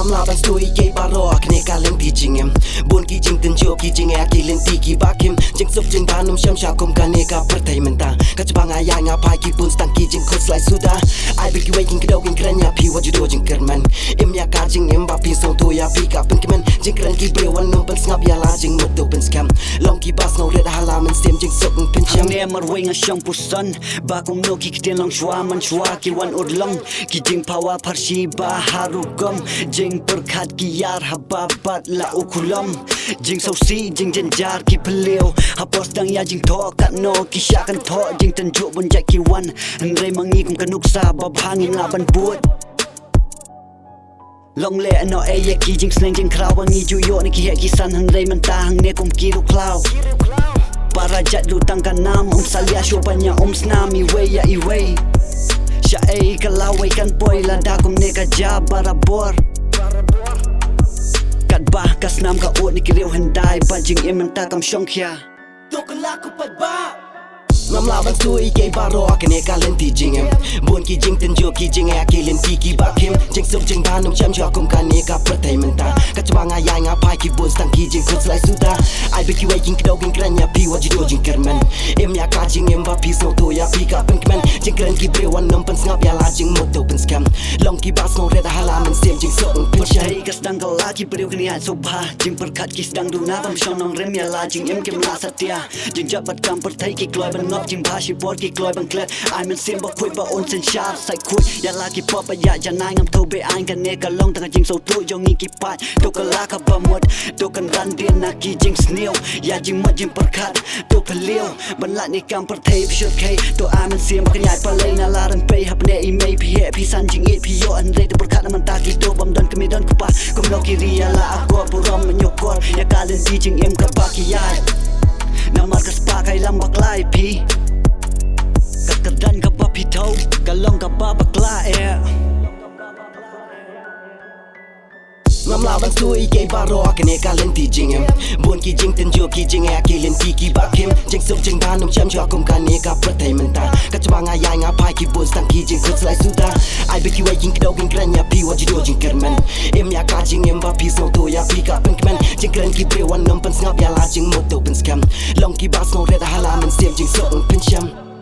ngam laban stui ke baro akne kaleng ti jingem bon ki jing ten jo ki jing ya ki len ti ki bakim jing sup jing danum sham shakum kane ka pertai menta ka chbanga ya nga pai ki pun stang ki jing khos lai suda ai be ki waking kdogin kranya pi wajudo jing kerman im ya ka jing em ba pi so to ya pi ka pen kemen jing kran ki brewan num pen ngap ya la jing mut pen scam long ki bas no red halaman stem jing sup pen cham ne mar wenga sham pusan ba kum no ki kten long shwa man shwa ki wan ur long ki jing pawa parshi ba harugam jing perkhat ki yar hababat la ukulam jing so si jing jar ki peleo hapos dang ya jing tho kat no ki sha kan tho jing tan ju bun jai ki wan rei mangi kum kanuk sa ba bhangin la ban buat long le no e ye ki jing sleng jing kraw bangi ju yo ni ki he ki san hang rei man ta hang ne kum ki ru klaw para jat lu tang kan nam salia sho banya snami we ya I we sha e kalawai kan poi la da kum ne ka ja barabor kat bah kas nam ka ut ni ki reu handai ba jing em ta kam shong kya to kala ku pat ba ngam laban stui ke baro akne kalen ti jingem bon ki jing ten jo ki jing ya ki len ti ki bakim jing sup jing danum sham shakum kane ka pertai menta ka chbanga ya nga pai ki bon stang ki jing khos lai suda ai be ki waking kdogin kranya pi wajudo jing kerman em ya ka jing em ba pi so to ya pi ka pen kemen jing kran ki brewan num pen ngap ya la jing mut pen scam long ki bas no red halaman stem jing sup pen cham Hey kas dang la ki breu kni an so pha jing perkhat ki dang du na tam shon nong rem ya la jing em kem la satya jing jabat kam per thai ki kloi ban ngop jing ba shi bot ki kloi ban klet ai men sim ba khoi ba on sen sharp sai khoi ya la ki pop ba ya janai ngam tho be ai kan ne ka long tang jing so tu jong ni ki pat to ka la ka ba mot to kan ran din na ki jing sneo ya jing ma jing perkhat to peleo ban la ni kam per thai shot kai to ai men sim ba nyai pa lai na la ran pe hap ne I mai pi he pi san jing it pi yo an re to perkhat man ta ki to bam don kami don ku pa kum lo ki ria la ako puram nyokor ya kalen di jing em ka pa ki ya na mar kas pa kai lam bak lai pi dan ka pa pi thau ka long ka pa bakla e ngam laban stui ke baro akne kalen ti jingem bon ki jing ten jo ki jing ya ki len ti ki bakim jing sup jing danum sham shakum kane ka pertai menta ka chbanga ya nga pai ki bon stang ki jing khos lai suda ai be ki waking kdogin kranya pi wajudo jing kerman em ya ka jing em ba pi so to ya pi ka pen kemen jing kran ki brewan num pen ngap ya la jing mut pen scam long ki bas no red halaman stem jing sup pen cham